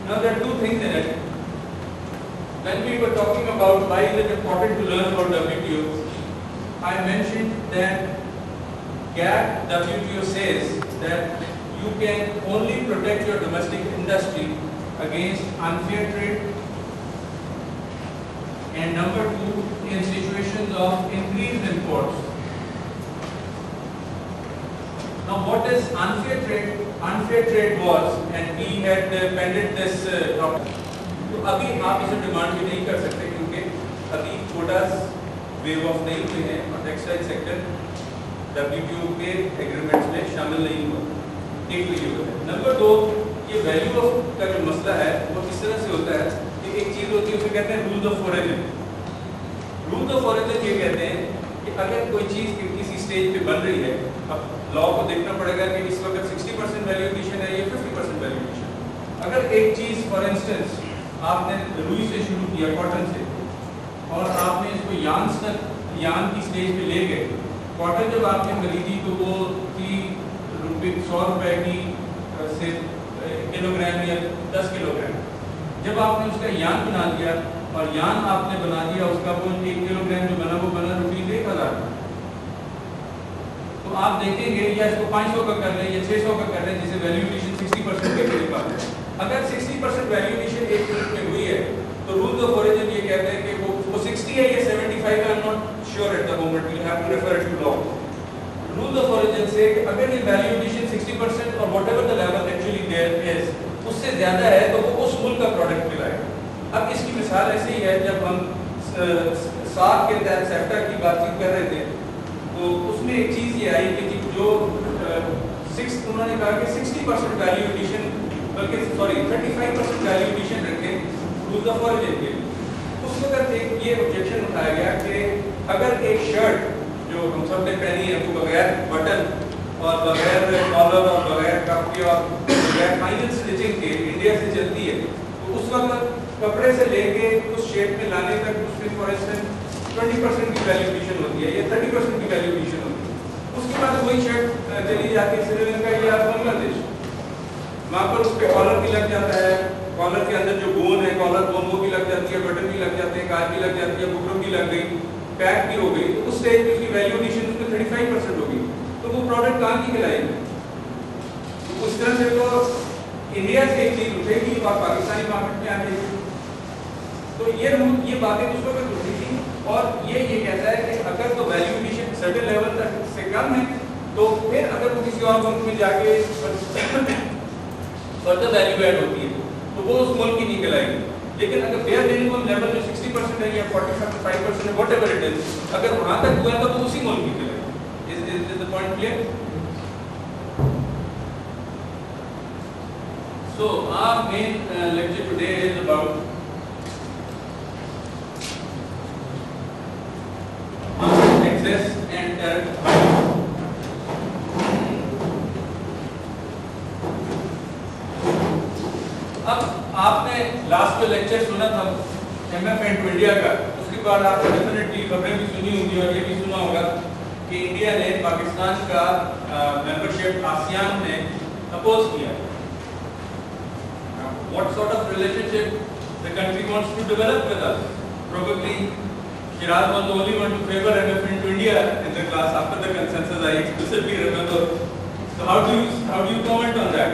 Now there are two things in it. When we were talking about why is it important to learn about WTO, I mentioned that GATT WTO says that you can only protect your domestic industry against unfair trade, and number two, in situations of increased imports. Now what is unfair trade? Unfair trade was, and we had pended this topic. तो अभी आप इसे demand भी नहीं कर सकते क्योंकि अभी कोटास वेव ऑफ नहीं हुए हैं और टेक्सटाइल सेक्टर WTO के एग्रीमेंट्स में शामिल नहीं हुआ। एक तो ये होता है। नंबर दो, ये वैल्यू ऑफ का जो मसला है वो किस तरह से होता है कि एक चीज़ होती है उसे कहते हैं rule of origin. Rule of origin ये कहते हैं कि अगर कोई चीज़ किसी स्टेज पे बन रही है, अब लॉ को देखना पड़ेगा कि इस वक्त 60% वैल्यू एडिशन है या 50% वैल्यू एडिशन। अगर एक चीज़ फॉर इंस्टेंस आपने रुई से शुरू किया, कॉटन से, और आपने इसको यान की स्टेज पे ले गए। कॉटन जब आपने खरीदी तो वो थी ₹100 की से किलोग्राम या 10 किलोग्राम। जब आपने उसका यान बना दिया और यान आपने बना दिया उसका वो 1 किलोग्राम जो बना वो बना ₹1000 का। तो आप देखेंगे या इसको 500 का कर लें या 600 का कर लें, जिसे वैल्यू एडिशन 60% के करीब आता है। अगर 60% वैल्यू एडिशन एक यूनिट में हुई है तो रूल ऑफ ओरिजिन ये कहते हैं कि वो 60 है या 75 है, I am not sure at the moment, we have to refer to law. Rule of origin से अगर ये वैल्यू एडिशन 60% और whatever the level actually there is उससे ज्यादा है तो वो उस मुल्क का प्रोडक्ट कहलाएगा। अब इसकी मिसाल ऐसे ही है, जब हम साख के तहत सेफ्टा की बातचीत कर रहे थे तो उसमें एक चीज़ ये आई कि जो उन्होंने कहा कि 60% वैल्यू एडिशन, बल्कि सॉरी 35% वैल्यू एडिशन रखें रूल ऑफ ओरिजिन के। उस वक्त एक ये ऑब्जेक्शन उठाया गया कि अगर एक शर्ट जो हम सब ने पहनी है वो बगैर बटन और बगैर कॉलर और बगैर कपड़े और बगैर फाइनल स्टिचिंग के इंडिया से चलती है तो उस वक्त कपड़े से लेके उस शेप में लाने तक उसमें फॉर इंस्टेंस 20% की वैल्यू एडिशन होती है या 30% की वैल्यू एडिशन होती है। उसके बाद वही शर्ट चली जाती है श्रीलंका या बांग्लादेश, वहाँ पर उस पर कॉलर भी लग जाता है, कॉलर के अंदर जो बोन है कॉलर बोन वो भी लग जाती है, बटन भी लग जाते हैं, कार भी लग जाती है, बुकरम भी लग गई, पैक भी हो गई। तो उस स्टेज पे उसकी वैल्यू एडिशन उसमें 35% होगी तो वो प्रोडक्ट कहाँ की कहलाएगी? तो उस तरह से तो इंडिया से एक चीज उठेगी और पाकिस्तानी मार्केट में आ जाएगी। तो ये बातें उस वक्त उठी थी और ये कहता है कि अगर तो वैल्यू एडिशन सर्टेन लेवल तक से कम है तो फिर अगर वो किसी और मुल्क में जाके फर्दर वैल्यू ऐड होती है तो वो उस मुल्क की नहीं कहलाएगी। लेकिन अगर बेयर मिनिमम लेवल जो 60% है या 45% है, व्हाटएवर इट इज, अगर वहां तक हुआ तो वो उसी मुल्क की कहलाएगी। Is the point clear? So our main lecture today is about access and tariff. अब आपने लास्ट जो लेक्चर सुना था MF टू इंडिया का, उसके बाद आपने डेफिनेटली खबरें भी सुनी होंगी और ये भी सुना होगा कि इंडिया ने पाकिस्तान का मेंबरशिप आसियान में अपोज किया। What sort of relationship the country wants to develop with us? Probably Shiraz was the only one to favor MF to India in the class after the consensus. I explicitly remember. So how do you comment on that?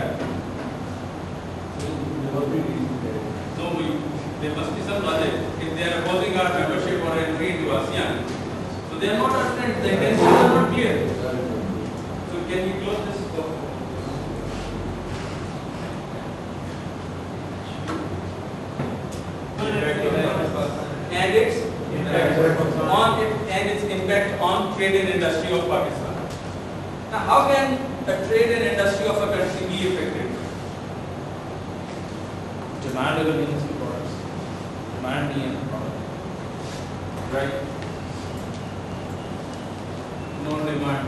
No, there must be some logic. If they are opposing our membership or entry into ASEAN, so they are not our friends. The intentions are not clear. So can you close this? And its impact on trade and industry of Pakistan. Now, how can the trade and industry of a country be affected? Demand अगर नहीं है products, demand नहीं है product, right? No demand.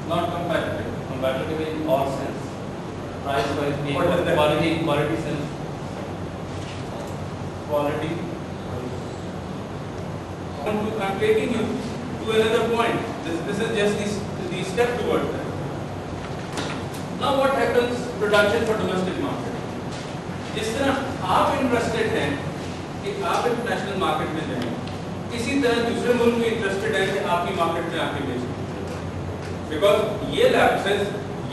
Not competitive. Competitive in all sense. Price wise, What does that quality sense. Quality. I'm taking you to another point. This is just the step towards that. Now what happens production for domestic market? जिस तरह आप interested हैं कि आप international market में जाएं, इसी तरह दूसरे मुल्क भी इंटरेस्टेड हैं कि आपकी मार्केट में आके बेचें, बिकॉज ये लैप्सेस,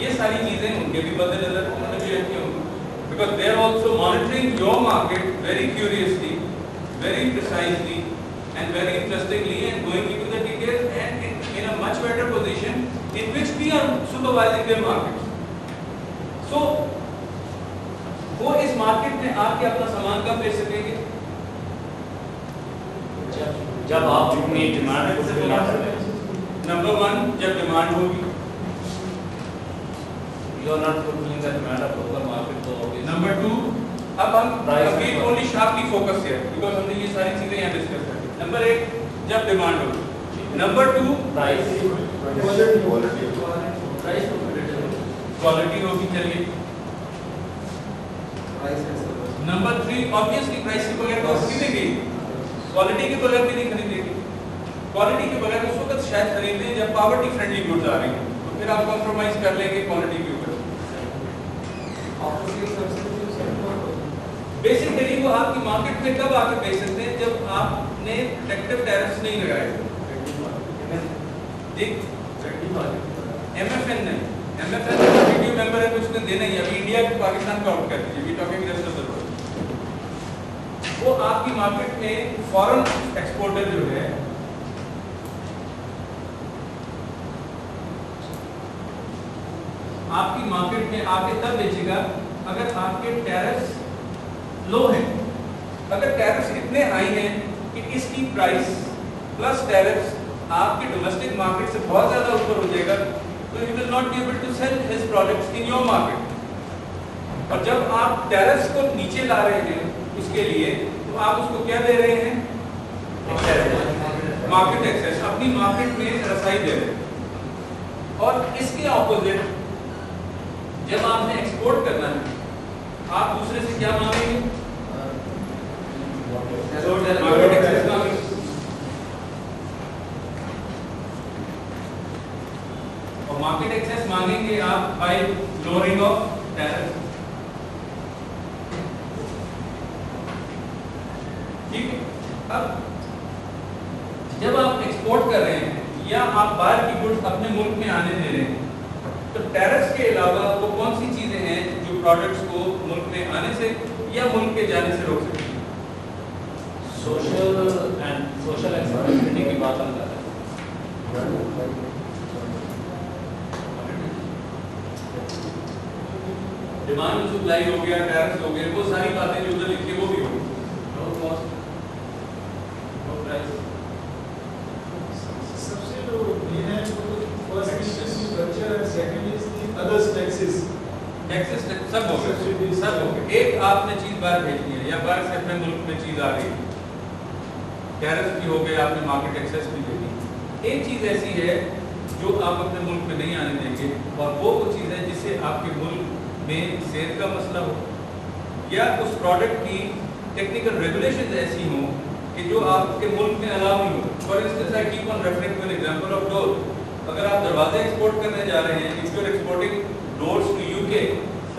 ये सारी चीज़ें उनके भी मद्देनजर उन्होंने भी रखी होंगी, because they are also monitoring your market very curiously, very precisely and very interestingly, and going into the details, and in a much better position in which we are supervising their markets. So वो इस market में आके अपना सामान कब बेच सकेंगे? जब आप अपनी डिमांड को फिल ना करें। नंबर वन, जब डिमांड होगी। You are not fulfilling the demand of local market, तो obviously. नंबर टू, अब हम अभी ओनली शार्पली फोकस है, बिकॉज हमने ये सारी चीजें यहाँ डिस्कस कर ली। नंबर एक, जब डिमांड होगी। नंबर टू, प्राइस, क्वालिटी होगी। चलिए नंबर थ्री, ऑब्वियसली प्राइस के बगैर तो खरीदेगी, क्वालिटी के बगैर भी नहीं खरीदेगी। क्वालिटी के बगैर उस वक्त शायद खरीदें जब पॉवर्टी फ्रेंडली गुड्स आ रही हैं, तो फिर आप कॉम्प्रोमाइज कर लेंगे क्वालिटी के ऊपर। बेसिकली वो आपकी मार्केट में कब आके बेच सकते हैं? जब आपने प्रोटेक्टिव टैरिफ्स नहीं लगाए। MFN नहीं, MFN WTO मेंबर है, कुछ दिन देना ही। अभी इंडिया को पाकिस्तान का आउट कर दीजिए, we talking rest of the world. वो आपकी मार्केट में फॉरेन एक्सपोर्टर जो है, आपकी मार्केट में आके तब बेचेगा अगर आपके टैरिफ्स लो हैं। अगर टैरिफ्स इतने हाई हैं कि इसकी प्राइस प्लस टैरिफ्स आपके डोमेस्टिक मार्केट से बहुत ज़्यादा ऊपर हो जाएगा, तो you will not be able to sell his products in your market. और जब आप टैरिफ्स को नीचे ला रहे हैं उसके लिए, तो आप उसको क्या दे रहे हैं? मार्केट एक्सेस, अपनी मार्केट में रसाई दे रहे हैं। और इसके ऑपोजिट जब आपने एक्सपोर्ट करना है, आप दूसरे से क्या मांगेंगे? मार्केट एक्सेस मांगेंगे। और मार्केट एक्सेस मांगेंगे आप बाय लोअरिंग ऑफ टैरिफ। ठीक है। अब जब आप एक्सपोर्ट कर रहे हैं या आप बाहर की गुड्स अपने मुल्क में आने दे रहे हैं, तो टैरिफ्स के अलावा वो कौन सी चीजें हैं जो प्रोडक्ट्स को मुल्क में आने से या मुल्क के जाने से रोक सकती हैं? सोशल एक्सेप्टेबिलिटी की बात हम कर रहे हैं। डिमांड सप्लाई हो गया, टैरिफ्स हो गए, वो सारी बातें जो उधर लिखी वो भी होगी। No cost, no price. सबसे जो ये है वो first is culture and second is the others taxes. Taxes सब हो गए, सब हो गए। एक आपने चीज बाहर भेजनी है या बाहर से अपने मुल्क में चीज आ रही है, टैरिफ भी हो गए, आपने मार्केट एक्सेस भी दे दी। एक चीज ऐसी है जो आप अपने मुल्क में नहीं आने देंगे, और वो चीज है जिससे आपके मुल्क में सेल का मसला हो या उस प्रोडक्ट की टेक्निकल रेगुलेशंस ऐसी हों कि जो आपके मुल्क में अलाउ नहीं हो। For instance I keep on referring to an example of door. अगर आप दरवाजे एक्सपोर्ट करने जा रहे हैं, if you are exporting doors to UK,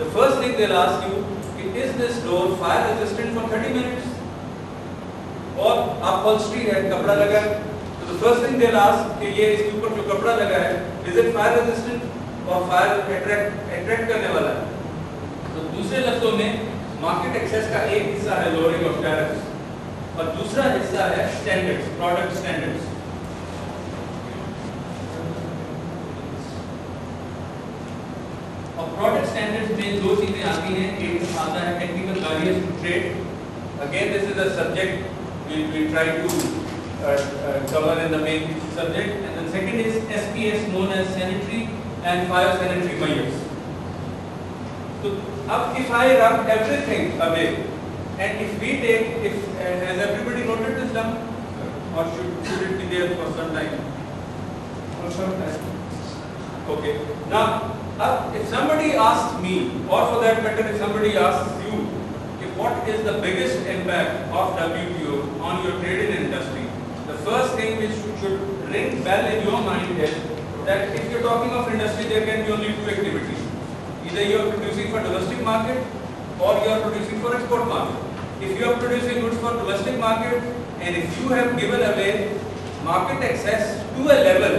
the first thing they will ask you कि is this door fire resistant for 30 minutes, और upholstery है, कपड़ा लगा है, तो the first thing they will ask कि ये इसके ऊपर जो कपड़ा लगा है इज इट फायर रेजिस्टेंट और फायर अट्रैक्ट करने वाला है। तो दूसरे लफ्जों में मार्केट एक्सेस का एक हिस्सा है लोअरिंग ऑफ टैरिफ्स और दूसरा हिस्सा है स्टैंडर्ड्स, प्रोडक्ट स्टैंडर्ड्स। और प्रोडक्ट स्टैंडर्ड्स में दो चीजें आती हैं, एक आता है technical barriers to trade. Again this is a subject we try to cover in the main subject, and then second is SPS, known as sanitary and phytosanitary measures. So अब if I rub everything away and if we take, has everybody noted this down, or should it be there for some time? For some time. Okay. Now, if somebody asks me, or for that matter, if somebody asks you, what is the biggest impact of WTO on your trading industry, the first thing which should ring bell in your mind is that if you're talking of industry, there can be only two activities. Either you are producing for domestic market or you are producing for export market. If you are producing goods for domestic market and if you have given away market access to a level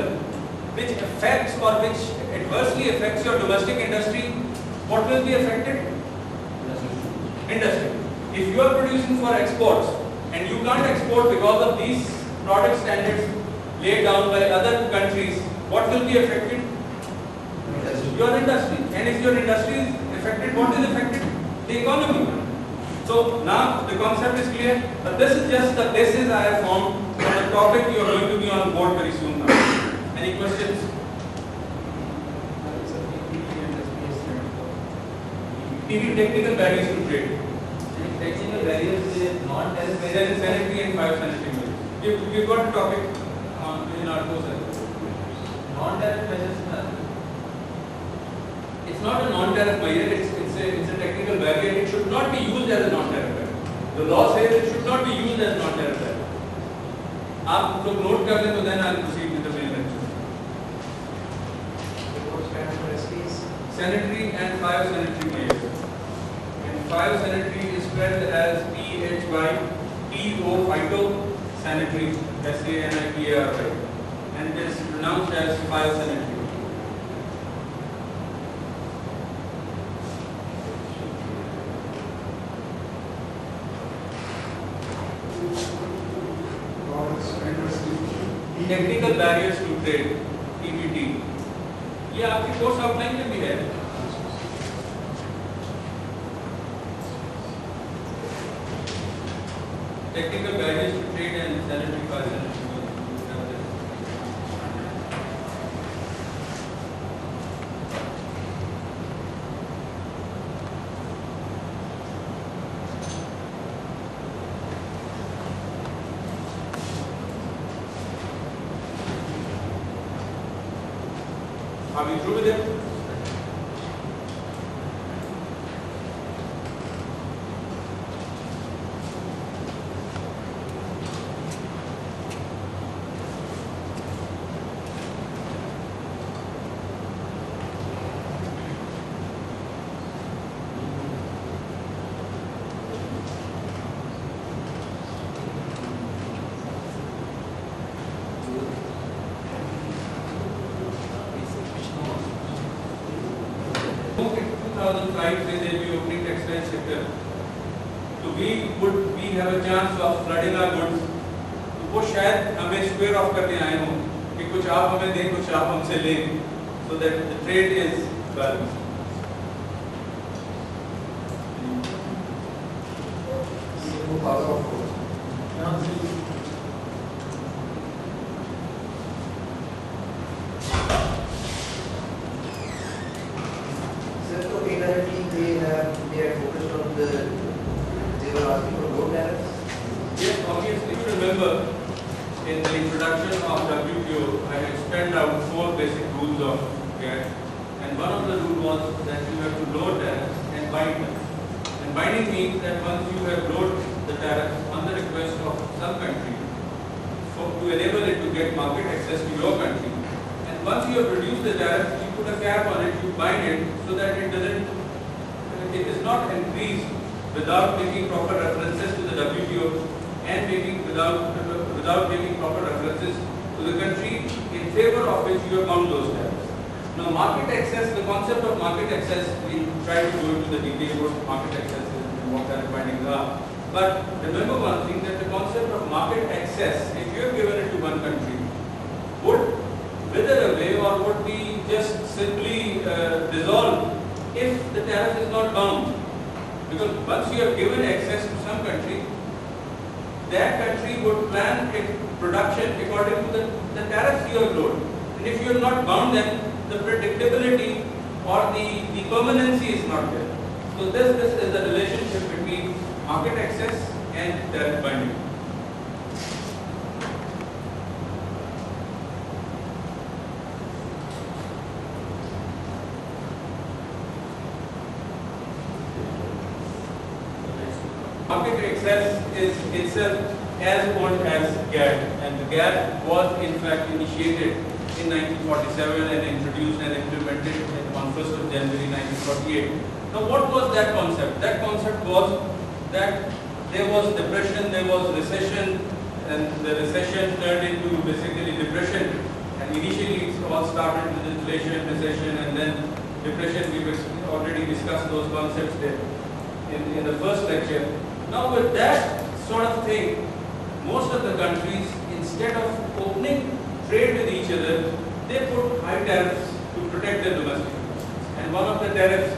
which affects or which adversely affects your domestic industry, what will be affected? Industry. If you are producing for exports and you can't export because of these product standards laid down by other countries, what will be affected? Your industry. And if your industry is affected, what is affected? The economy. So now the concept is clear, but this is just the basis I have formed for the topic you are going to be on board very soon now. Any questions? TV technical barriers to trade. Technical barriers is non-tariff There barriers. is sanitary and biosanitary measures. We've got a topic in our course. Non-tariff measures are It's not a non-tariff barrier, it's a technical barrier. It should not be used as a non-tariff barrier. The law says it should not be used as non-tariff barrier. आप लोग note कर लें तो then I'll proceed with the main lecture. What kind of recipes? Sanitary and biosanitary measures. And biosanitary is spelled as PHYTO, phyto, sanitary, SANITARY, and it is pronounced as biosanitary. Technical barriers to trade TBT, ये आपकी course outline में भी है. Technical barriers to trade and sanitary biosanitary. Are we through with it? In 2005 they will be opening textile sector. So we have a chance of flooding our goods. तो वो शायद हमें square of करने आए हों कि कुछ आप हमें दें, कुछ आप हमसे लें, so that the trade is balanced. Sir, so indirectly they are focused on they were asking for low tariffs. Yes, obviously you remember in the introduction of WTO, I had spelled out 4 basic rules of GATT, and one of the rules was that you have to lower tariffs and bind them. And binding means that once you have lowered the tariffs on the request of some country, to enable it to get market access to your country, and once you have reduced the tariff, you put a cap on it, you bind it so that it is not increased without making proper references to the WTO and without making proper references to the country in favor of which you have bound those tariffs. Now, market access, the concept of market access, we try to go into the detail what market access is and what tariff bindings are. But remember one thing, that the concept of market access, if you have given it to one country, would wither away or would be just simply dissolved if the tariff is not bound. Because once you have given access to some country, that country would plan its production according to the tariffs you have loaded. And if you have not bound them, the predictability or the permanency is not there. So this is the relationship between market access and tariff binding. Market access is itself as old as GATT, and the GATT was in fact initiated in 1947 and introduced and implemented on 1st of January 1948. Now what was that concept? That concept was that there was depression, there was recession, and the recession turned into basically depression. And initially it all started with inflation, recession, and then depression. We've already discussed those concepts there in the first lecture. Now with that sort of thing, most of the countries, instead of opening trade with each other, they put high tariffs to protect their domestic industries. And one of the tariffs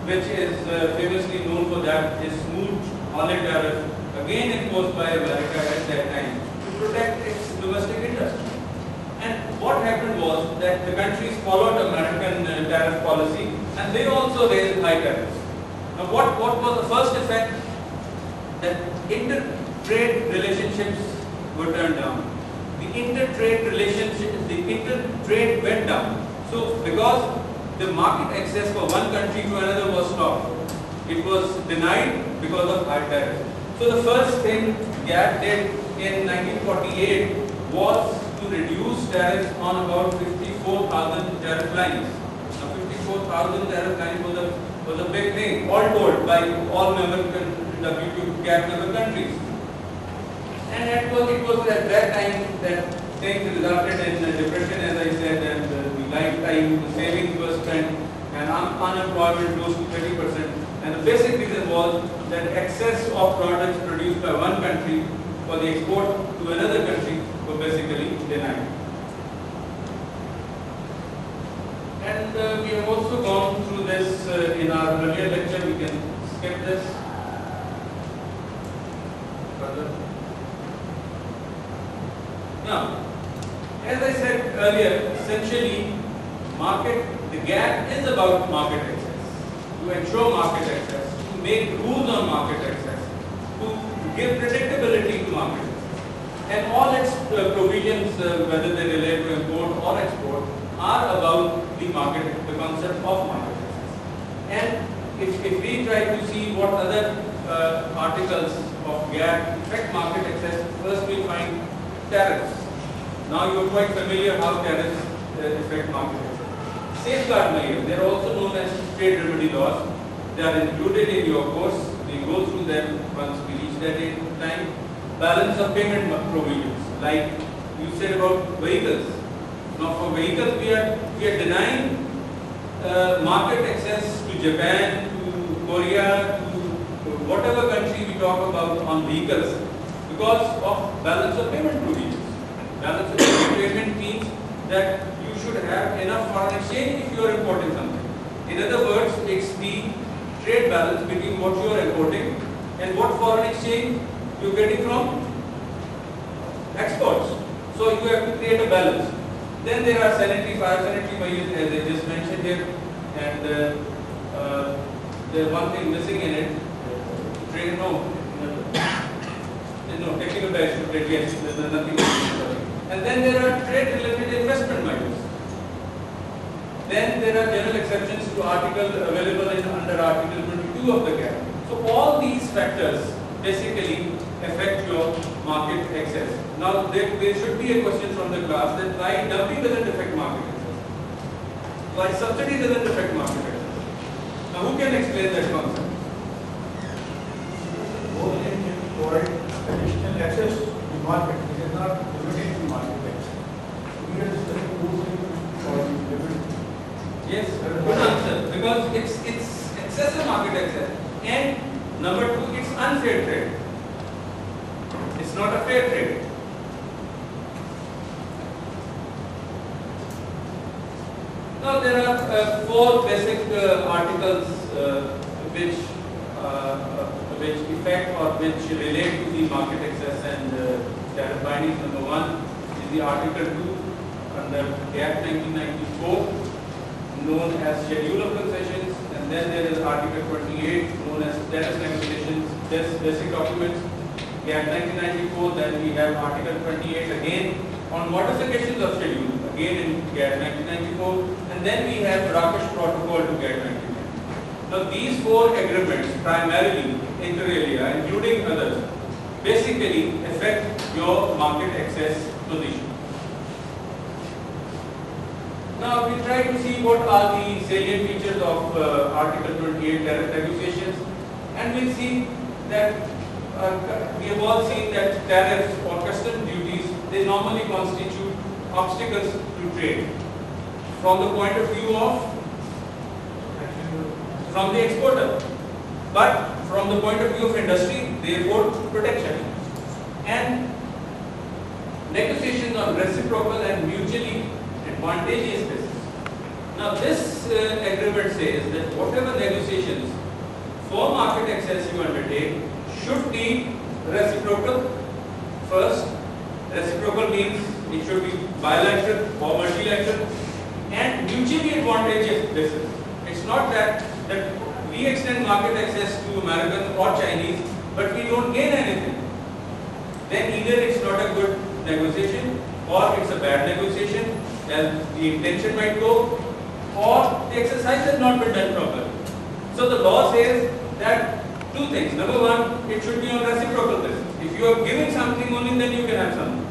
which is famously known for that is Smoot-Hawley tariff, again imposed by America at that time to protect its domestic industry. And what happened was that the countries followed American tariff policy and they also raised high tariffs. Now what was the first effect? That inter-trade relationships were turned down. The inter-trade went down. So because the market access for one country to another was stopped, it was denied because of high tariffs. So the first thing GATT did in 1948 was to reduce tariffs on about 54,000 tariff lines. Now 54,000 tariff lines was a big thing, all told by all member WTO GATT member countries. And it was at that time that things resulted in depression, as I said, and the lifetime savings was spent, and unemployment rose to 30%. And the basic reason was that excess of products produced by one country for the export to another country were basically denied. And we have also gone through this in our earlier lecture. We can skip this. Further. Now, as I said earlier, essentially, the GATT is about market access, to ensure market access, to make rules on market access, to give predictability to market access. And all its provisions, whether they relate to import or export, are about the concept of market access. And if we try to see what other articles of GATT affect market access, first we'll find tariffs. Now you're quite familiar how tariffs affect market access. Safeguard measures, they are also known as trade remedy laws. They are included in your course. We go through them once we reach that time. Balance of payment provisions, like you said about vehicles. Now for vehicles, we are denying market access to Japan, to Korea, to whatever country we talk about on vehicles because of balance of payment provisions. Balance of payment means that you should have enough foreign exchange if you are importing something. In other words, it's the trade balance between what you are importing and what foreign exchange you are getting from exports. So you have to create a balance. Then there are sanitary measures, as I just mentioned here, and there's one thing missing in it. Trade, technical direction, yes, there's nothing missing. And then there are trade-related investment measures. Then there are general exceptions to article available under Article 22 of the GATT. So all these factors basically affect your market access. Now there should be a question from the class that why dumping doesn't affect market access? Why subsidy doesn't affect market access? Now who can explain that concept? Both engines provide additional access to market. It is not limited to market access. We are discussing both engines for limited. Yes, good answer. Because it's excessive market access. And number two, it's unfair trade. It's not a fair trade. Now there are four basic articles which affect or which relate to the market access and tariff bindings. Number one is the Article 2 under GATT 1994, known as Schedule of Concessions, and then there is Article 28, known as Tariff Negotiations, basic documents. GATT 1994, then we have Article 28 again on modifications of schedule, again in GATT 1994, and then we have Marrakesh Protocol to GATT 1994. Now these four agreements, primarily inter alia, including others, basically affect your market access position. Now we try to see what are the salient features of Article 28 tariff negotiations, and we'll see that we have all seen that tariffs or custom duties, they normally constitute obstacles to trade from the point of view of from the exporter, but from the point of view of industry, they afford protection. And negotiations on reciprocal and mutually advantageous basis. Now this agreement says that whatever negotiations for market access you undertake should be reciprocal. First, reciprocal means it should be bilateral or multilateral and mutually advantageous basis. It's not that we extend market access to Americans or Chinese, but we don't gain anything. Then either it's not a good negotiation or it's a bad negotiation, as the intention might go, or the exercise has not been done properly. So the law says that two things. Number one, it should be on reciprocal basis. If you are giving something only, then you can have something.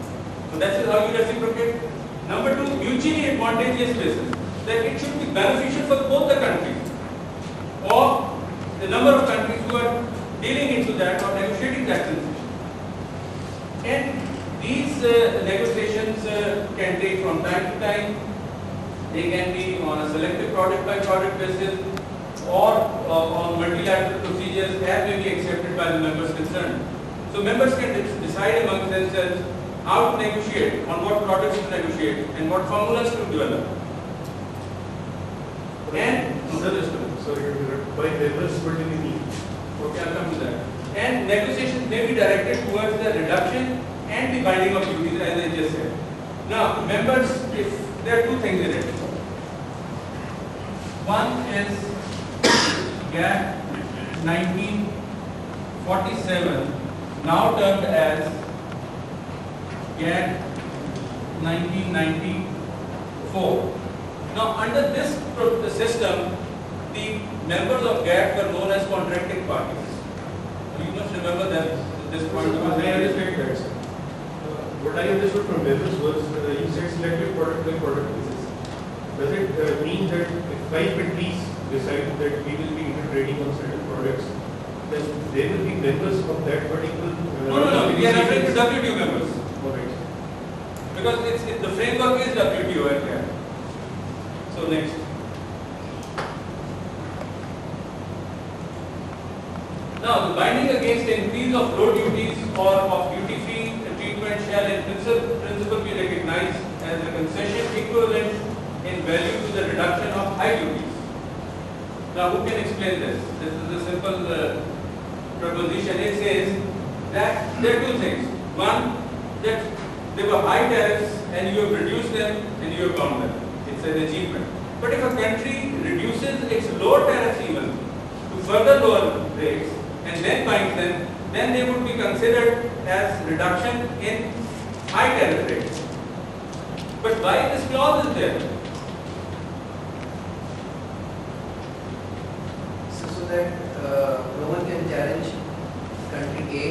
So that's how you reciprocate. Number two, mutually advantageous basis. That it should be beneficial for both the countries or the number of countries who are dealing into that or negotiating that transaction. And these negotiations can take from time to time. They can be on a selective product by product basis or on multilateral procedures as may be accepted by the members concerned. So members can decide among themselves how to negotiate, on what products to negotiate and what formulas to develop. And sorry, by members, what do you mean? okay, I'll come to that. And negotiations may be directed towards the reduction and the binding of duties, as I just said. Now, members, if there are two things in it. One is GATT 1947, now termed as GATT 1994. Now, under this system, the members of GATT were known as contracting parties. You must remember that this point was I understand that, sir. What I understood from members was you said selective product by product basis. Does it mean that if 5 countries decide that we will be trading on certain products, then they will be members of that particular? No. We are referring to WTO members. Alright. Because the framework is WTO and GATT. So next. Now, the binding against the increase of road duties or of duty-free treatment shall in principle be recognized as a concession equivalent in value to the reduction of high duties. Now, who can explain this? This is a simple proposition. It says that there are two things. One, that there were high tariffs and you have reduced them and you have bound them. It's an achievement. But if a country reduces its lower tariffs even to further lower rates and then binds them, then they would be considered as reduction in high tariff rates. But why this clause is there? So that no one can challenge country A.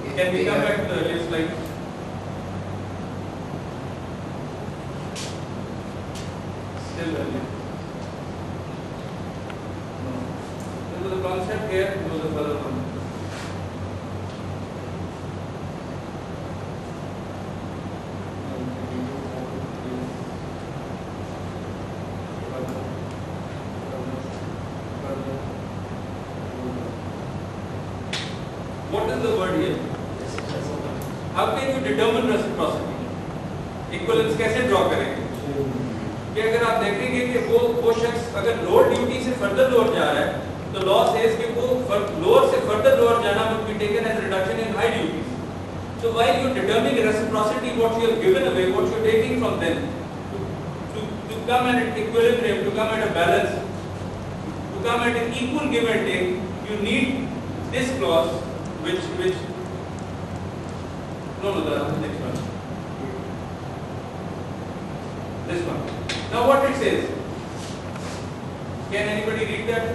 If Can we they come have- back to the earlier slide? Still earlier. No. There was a concept here, there was a further one. What is the word here? How can you determine reciprocity? Equivalence कैसे draw करेंगे? कि अगर आप देखेंगे कि वो शख्स अगर लोअर ड्यूटी से फर्दर लोअर जा रहा है, तो लॉ सेज कि वो लोअर से फर्दर लोअर जाना would be taken as reduction in high duties. So while you determining reciprocity, what you have given away, what you are taking from them, to come at an equilibrium, to come at a balance, to come at an equal give and take, you need this clause, which no, the next one. This one. Now what it says? Can anybody read that?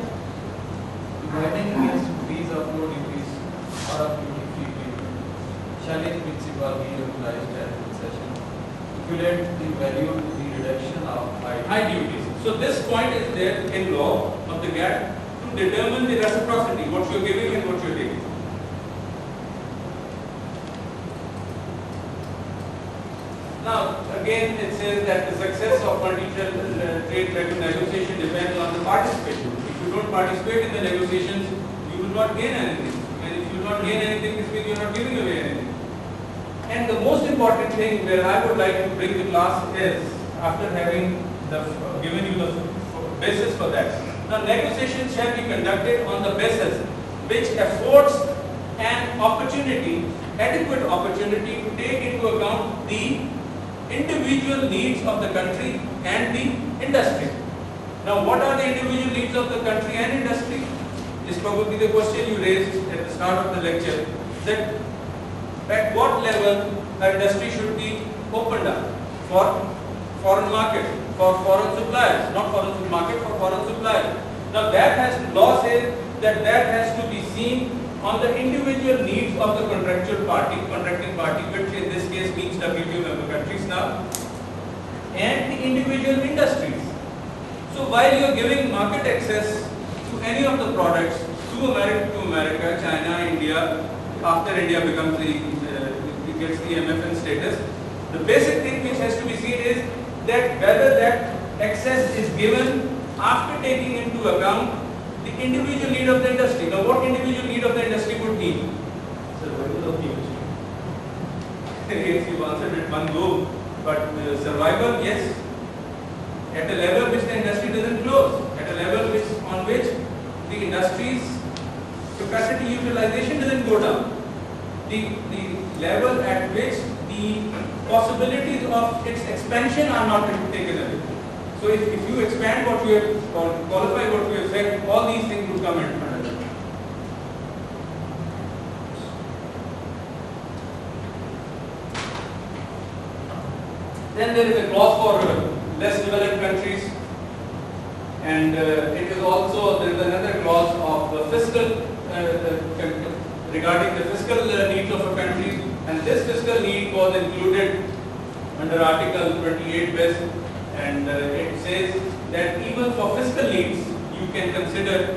Guiding against increase of road duties or of duty-free treatment shall in principle be utilized as concession equivalent in value to the deduction of high duties. So this point is there in law of the GATT to determine the reciprocity, what you're giving and what you're taking. Now, again, it says that the success of multi-trade negotiation depends on the participation. If you don't participate in the negotiations, you will not gain anything. And if you will not gain anything, this means you are not giving away anything. And the most important thing where I would like to bring the class is, after having given you the basis for that. Now, negotiations shall be conducted on the basis which affords an opportunity, adequate opportunity to take into account the individual needs of the country and the industry. Now, what are the individual needs of the country and industry? This is probably the question you raised at the start of the lecture, that at what level the industry should be opened up for foreign market, for foreign suppliers, not foreign market, for foreign suppliers. Now, law says that has to be seen on the individual needs of the contracting party, which in this case means WTO member countries now, and the individual industries. So while you are giving market access to any of the products to America, China, India, after India becomes gets the MFN status, the basic thing which has to be seen is that whether that access is given after taking into account the individual need of the industry. Now, what individual need of the industry would need? Survival of the industry. Yes, you answered it one go, but survival, yes, at a level which the industry doesn't close, at a level on which the industry's capacity utilization doesn't go down, the level at which the possibilities of its expansion are not taken away. So if you expand what you have, or qualify what you have said, all these things will come in under that. Then there is a clause for less developed countries, and it is also, there is another clause of fiscal, regarding the fiscal needs of a country, and this fiscal need was included under Article 28 bis, and it says that even for fiscal needs, you can consider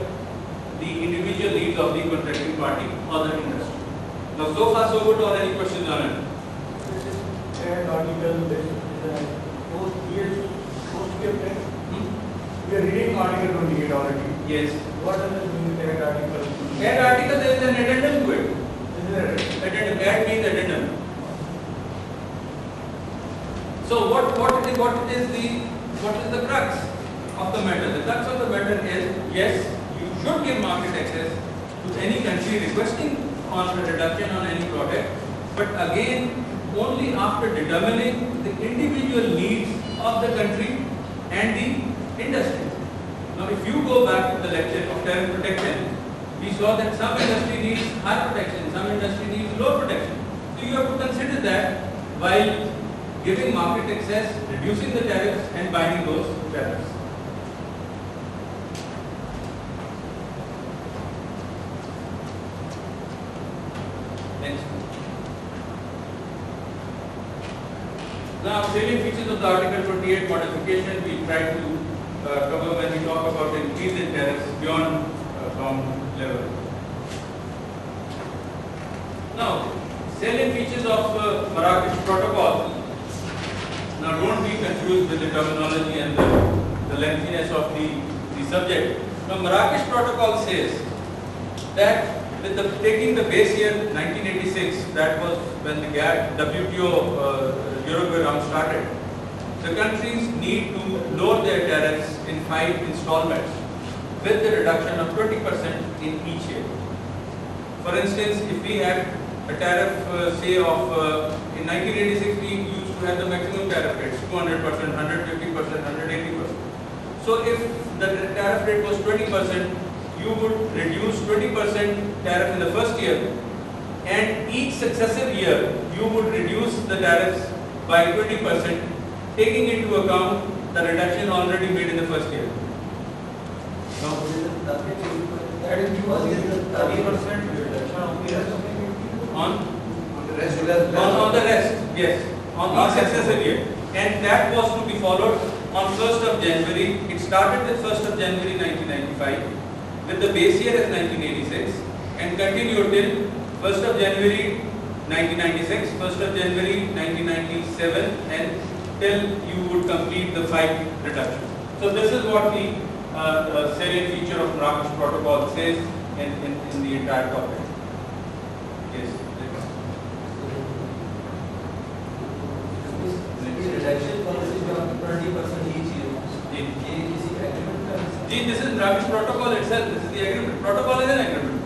the individual needs of the contracting party or the industry. Now, so far so good, or any questions on it? And article we are reading article 28 already. Yes. What does it mean that article? That article, there is an addendum to it. Is there Addendum, that means addendum. So what is the crux of the matter? The crux of the matter is, yes, you should give market access to any country requesting on a reduction on any product, but again, only after determining the individual needs of the country and the industry. Now, if you go back to the lecture of tariff protection, we saw that some industry needs high protection, some industry needs low protection. So you have to consider that while giving market access, reducing the tariffs and binding those tariffs. Next. Now, salient features of the Article 28 modification we try to cover when we talk about the increase in tariffs beyond bound level. Now, salient features of Marrakesh Protocol. Now, don't be confused with the terminology and the lengthiness of the subject. Now, Marrakesh Protocol says that with taking the base year 1986, that was when the WTO Uruguay round started, the countries need to lower their tariffs in 5 installments with the reduction of 20% in each year. For instance, if we had a tariff, say of, in 1986 we used to have the maximum tariff rates, 200%, 150%, 180%. So if the tariff rate was 20%, you would reduce 20% tariff in the first year, and each successive year you would reduce the tariffs by 20%, taking into account the reduction already made in the first year. Now, That is because it is 30% reduction on the rest of the On the rest will have the rest, yes, on each successive year. and that was to be followed on 1st of January. It started with 1st of January 1995 with the base year as 1986 and continued till 1st of January 1996, 1st of January 1997 and till you would complete the 5 reduction. So this is what the salient feature of Marrakesh Protocol says in the entire topic. Yes. reduction policy जो 20% each year. ये किसी agreement का Ji, this is Marrakesh Protocol itself. This is the agreement. Protocol is an agreement.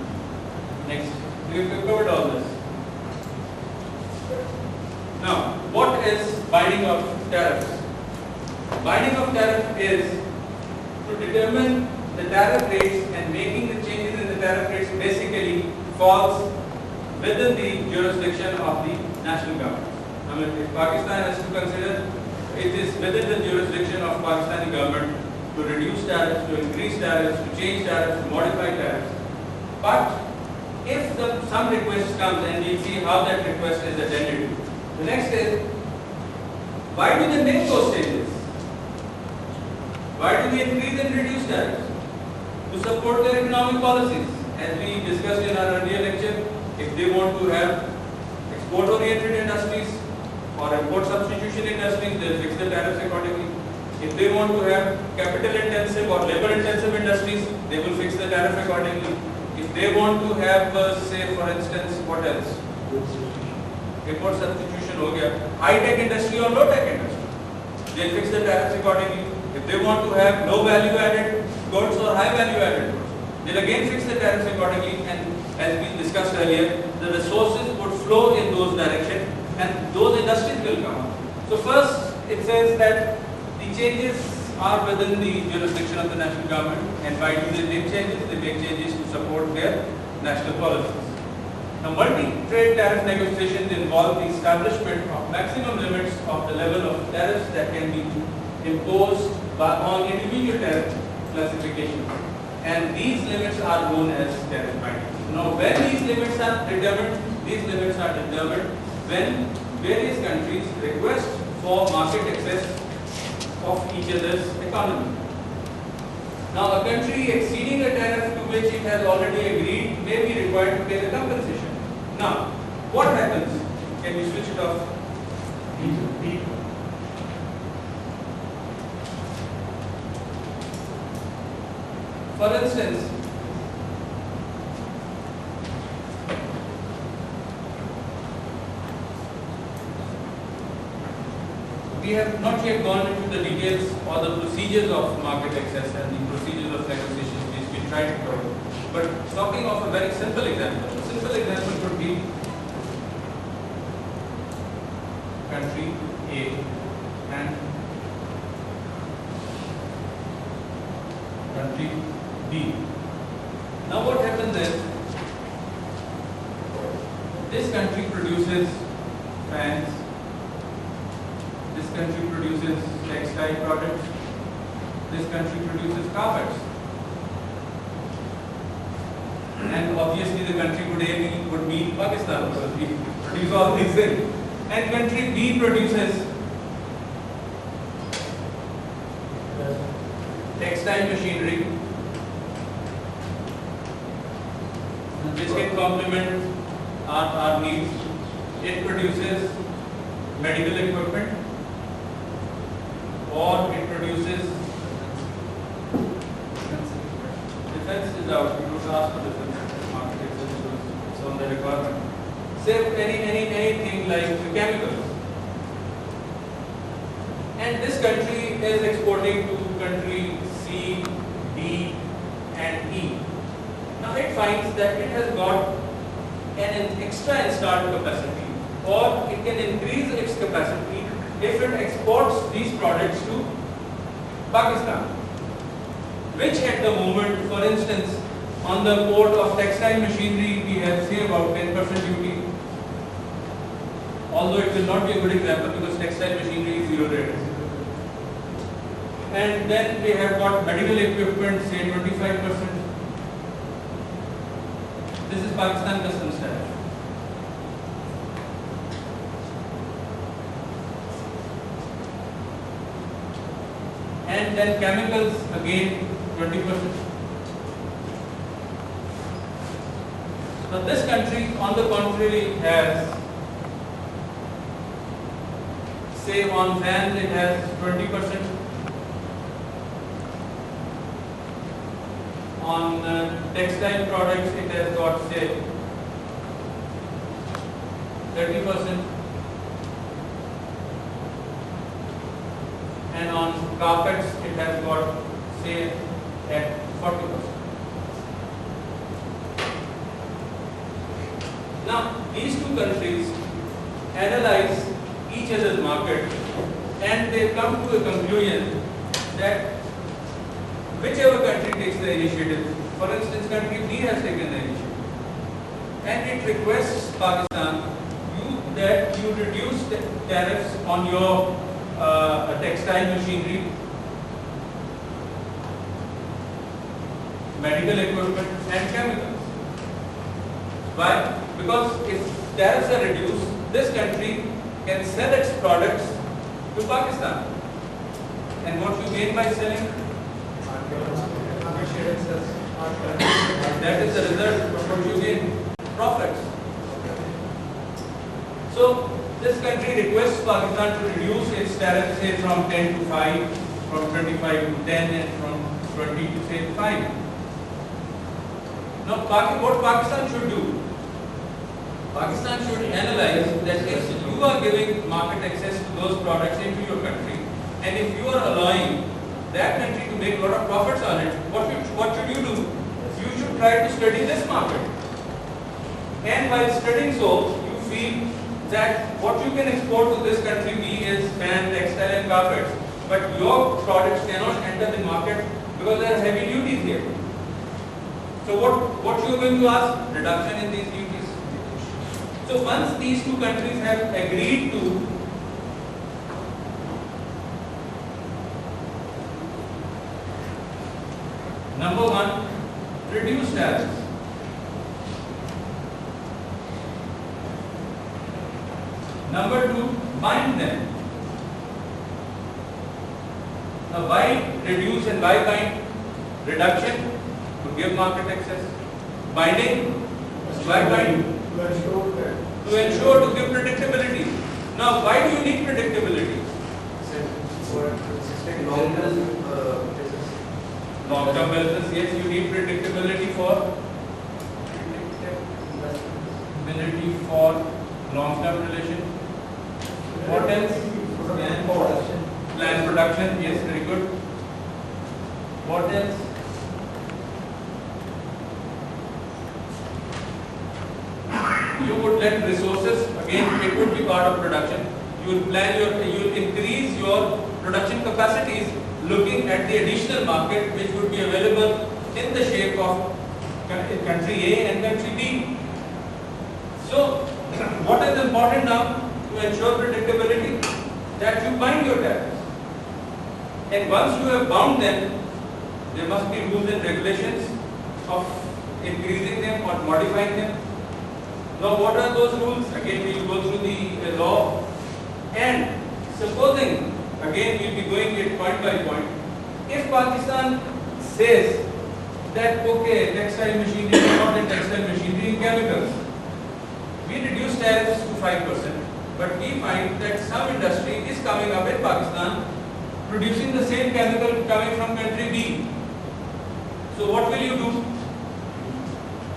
Next, we have covered all this. Now, what is binding of tariffs? Binding of tariff is to determine the tariff rates, and making the changes in the tariff rates basically falls within the jurisdiction of the national government. I mean, if Pakistan has to consider, it is within the jurisdiction of Pakistani government to reduce tariffs, to increase tariffs, to change tariffs, to modify tariffs. But if some request comes, and we'll see how that request is attended to. The next is, why do they make those changes? Why do they increase and reduce tariffs? To support their economic policies. As we discussed in our earlier lecture, if they want to have export-oriented industries or import substitution industries, they'll fix the tariffs accordingly. If they want to have capital-intensive or labor-intensive industries, they will fix the tariff accordingly. If they want to have, say, for instance, what else? Import substitution हो गया, high-tech industry or low-tech industry, they'll fix the tariffs accordingly. If they want to have low value-added goods or high value-added goods, they'll again fix the tariffs accordingly. And as we discussed earlier, the resources would flow in those directions, and those industries will come up. So first, it says that the changes are within the jurisdiction of the national government, and why do they make changes? They make changes to support their national policies. Now, multi-trade tariff negotiations involve the establishment of maximum limits of the level of tariffs that can be imposed on individual tariff classifications, and these limits are known as tariff binding. Now, when these limits are determined when various countries request for market access of each other's economy. Now, a country exceeding a tariff to which it has already agreed may be required to pay the compensation. Now, what happens? Can we switch it off? For instance, we have not yet gone into the details or the procedures of market access and the procedures of negotiations which we tried to cover. But talking of a very simple example, a simple example could be country A and country B. Now what happens is, this country produces fans, this country produces textile products, this country produces carpets. And obviously the country would be Pakistan, because we produce all these things. And country B produces textile machinery, which can complement our needs. It produces medical equipment, or it produces defense is out. You don't ask for defense market access, it's on the requirement. Say anything like chemicals. And this country is exporting to country C, D and E. Now it finds that it has got an extra installed capacity, or it can increase its capacity if it exports these products to Pakistan, which at the moment, for instance, on the port of textile machinery, we have say about 10% duty. Although it will not be a good example because textile machinery is zero rate. And then we have got medical equipment, say 25%. This is Pakistan customs tariff. and then chemicals again 20%. Now this country on the contrary has, say on fans it has 20%, on textile products it has got say 30%, and on carpets it has got say at 40%. Now these two countries analyze each other's market and they come to a conclusion that whichever country takes the initiative, for instance country B has taken the initiative and it requests Pakistan that you reduce the tariffs on your textile machinery, medical equipment and chemicals. Why? Because if tariffs are reduced, this country can sell its products to Pakistan. And what you gain by selling? That is the result of what you gain, profits. So this country requests Pakistan to reduce its tariff say from 10 to 5, from 25 to 10 and from 20 to say 5. Now what Pakistan should do? Pakistan should analyze that if you are giving market access to those products into your country and if you are allowing that country to make a lot of profits on it, what should you do? You should try to study this market. And while studying so, you feel that what you can export to this country B is fan, textile and carpets, but your products cannot enter the market because there are heavy duties here. So what you are going to ask? Reduction in these duties. So once these two countries have agreed to number one, reduce tariffs. Number two, bind them. Now why reduce and why bind? Reduction to give market access. Binding, why bind? To ensure to give predictability. Now why do you need predictability? For consistent long-term business. Long-term business, yes, you need predictability for long-term relation. What else? Plan production, yes, very good. What else? You would let resources, again it would be part of production. You will plan you will increase your production capacities looking at the additional market which would be available in the shape of country A and country B. So what is important now to ensure predictability? That you bind your tariffs. And once you have bound them, there must be rules and regulations of increasing them or modifying them. Now what are those rules? Again we will go through the law. And supposing, again we will be going it point by point, if Pakistan says that okay, textile machinery is not in textile machinery, in chemicals, we reduce tariffs to 5%, but we find that some industry is coming up in Pakistan producing the same chemical coming from country B. So what will you do?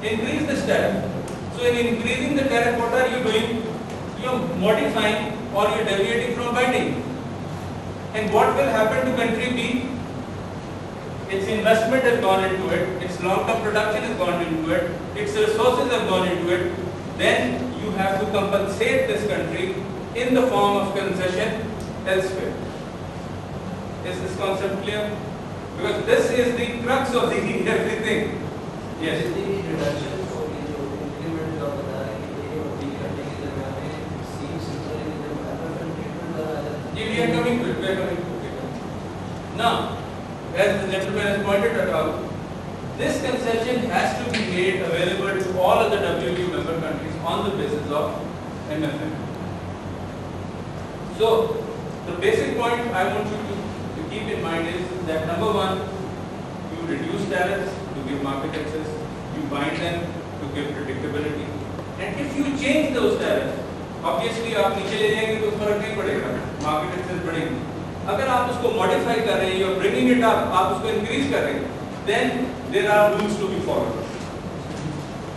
Increase this tariff. So in increasing the tariff, what are you doing? You are modifying or you are deviating from binding. And what will happen to country B? Its investment has gone into it, its long-term production has gone into it, its resources have gone into it. Then you have to compensate this country in the form of concession elsewhere. Is this concept clear? Because this is the crux of the everything. Yes. We are coming to it. Now, as the gentleman has pointed out, this concession has to be made available to all other WTO member countries on the basis of MFN. So, the basic point I want you to keep in mind is that number one, you reduce tariffs to give market access, you bind them to give predictability, and if you change those tariffs, obviously आप नीचे ले जाएंगे तो फर्क नहीं पड़ेगा, market access बढ़ेगी. अगर आप उसको modify कर रहे हैं, you are bringing it up, आप उसको increase कर रहे हैं, then there are rules to be followed.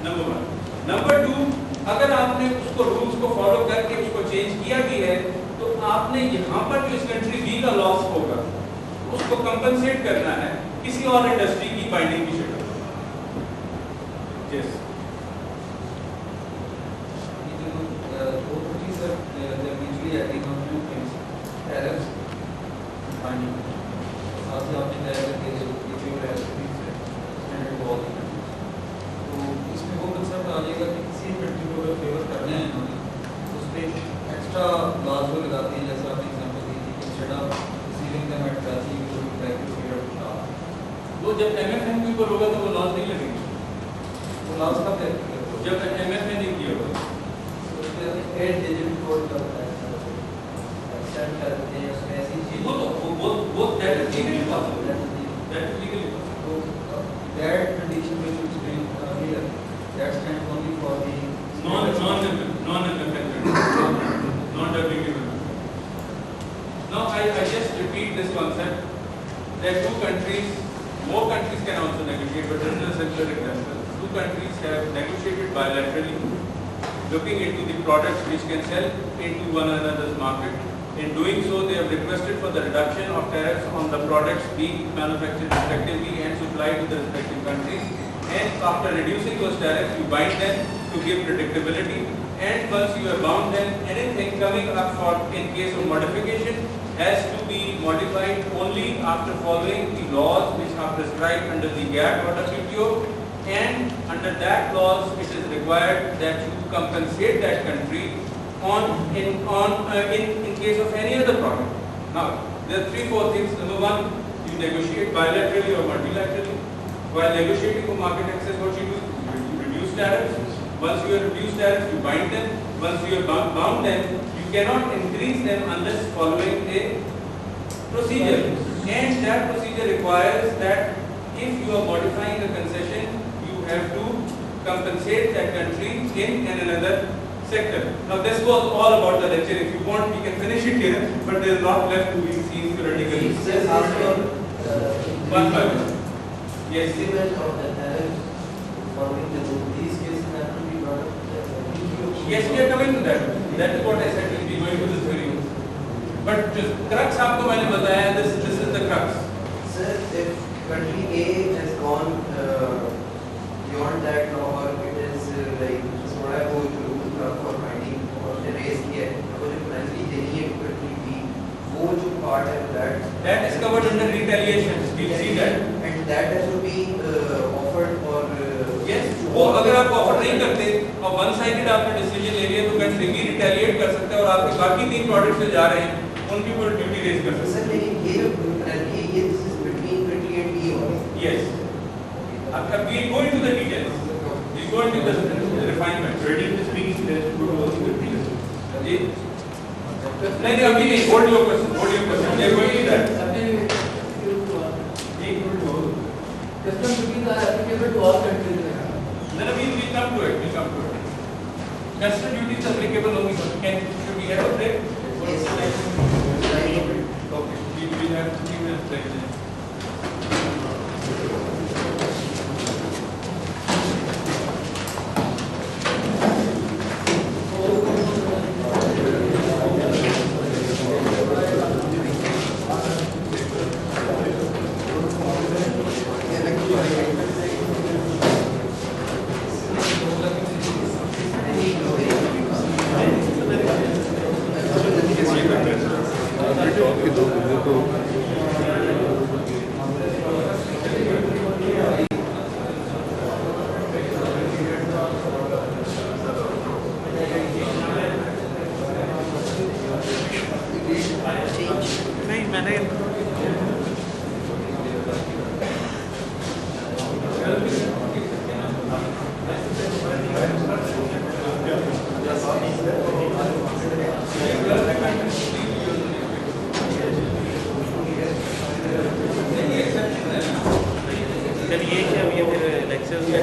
Number one. Number two, अगर आपने उसको rules को follow करके उसको change किया भी है, तो आपने यहाँ पर जो इस country B का loss होगा, उसको compensate करना है किसी और industry की binding की शक्ल में. Yes. Both countries are they're mutually agreeing on two things: tariffs and binding. साथ ही आपने कहा है कि जो standard को all the countries. तो इसमें वो कंसेप्ट आ जाएगा कि किसी कंट्री को अगर फेवर करना है इन्होंने तो उस पर एक्स्ट्रा लॉज वो लगाते हैं. जैसे आपने एग्जांपल दी थी कि instead of receiving them at Karachi you will try to favour वो जब MFN के ऊपर होगा तो वो लॉस नहीं लगेंगे. वो लॉज कब तक जब MFN नहीं किया होगा. एड डिजिट कोड करता है सेट करते हैं उसमें ऐसी चीज वो that is legally possible. That is legally possible. that condition which you explained earlier that stands only for the non-MFN non-WTO. Now I just repeat this concept that two countries, more countries can also negotiate, but this is a simpler example. Two countries have negotiated bilaterally, looking into the products which can sell into one another's market. In doing so, they have requested for the reduction of tariffs on the products being manufactured respectively and supplied to the respective countries. And after reducing those tariffs, you bind them to give predictability. And once you have bound them, anything coming up for in case of modification has to be modified only after following the laws which are prescribed under the GATT or WTO. And under that clause, it is required that you compensate that country in case of any other product. Now, there are 3-4 things. Number one, you negotiate bilaterally or multilaterally. While negotiating for market access, what you do? You reduce tariffs. Once you have reduced tariffs, you bind them. Once you have bound them, you cannot increase them unless following a procedure. And that procedure requires that if you are modifying a concession, you have to compensate that country in another sector. Now this was all about the lecture. If you want, we can finish it here, but there is not left to be seen theoretically. Just after One by one. Yes. increment of the tariffs following the rule, these cases have to be brought up. Yes, we are coming to that. That is what I said. We'll be going to this very. But just crux आपको मैंने बताया. This is the crux. Sir, if country A has gone beyond that law, or it is like थोड़ा वो जो rule for binding और raise किया है, वो जो penalty देनी है country B, वो जो part है That is covered under retaliation. We'll see that. and that has to be offered for Yes. वो अगर आप ऑफर नहीं करते और वन साइडेड आपने डिसीजन ले लिया तो कंट्री भी रिटेलिएट कर सकता है और आपके बाकी 3 प्रोडक्ट्स से जा रहे हैं उनके ऊपर ड्यूटी रेज कर सकते सर लेकिन ये जो penalty है ये this is between country and B only. हैं. Yes. अब we'll go into the details. We'll go into the refinement. Ready to speak, let's go to all the countries. जी. नहीं अभी नहीं. Hold your question. Hold your question. We are going to that. Ji. Custom duties are applicable to all countries. Then we'll come to it. We'll come to it. Custom duties applicable only. Should we have a break? Yes. Okay. We will have 3 minutes break then. चलिए कि अब ये फिर lectures में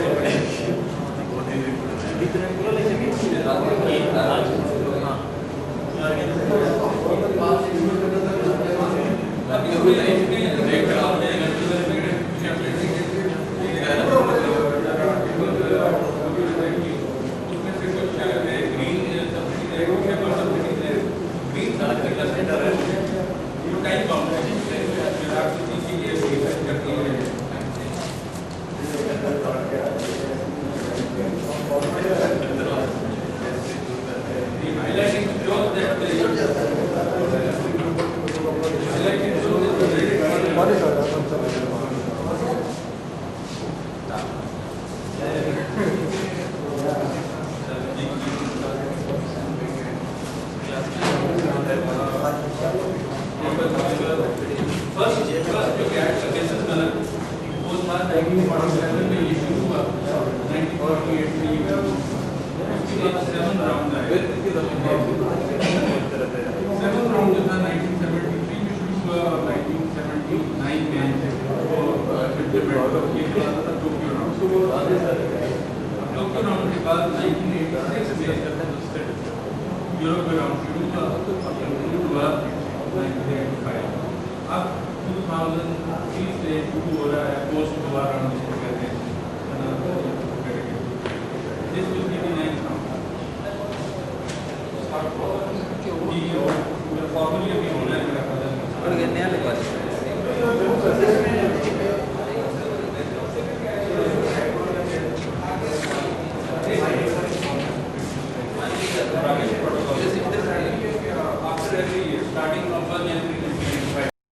और ये नया लगा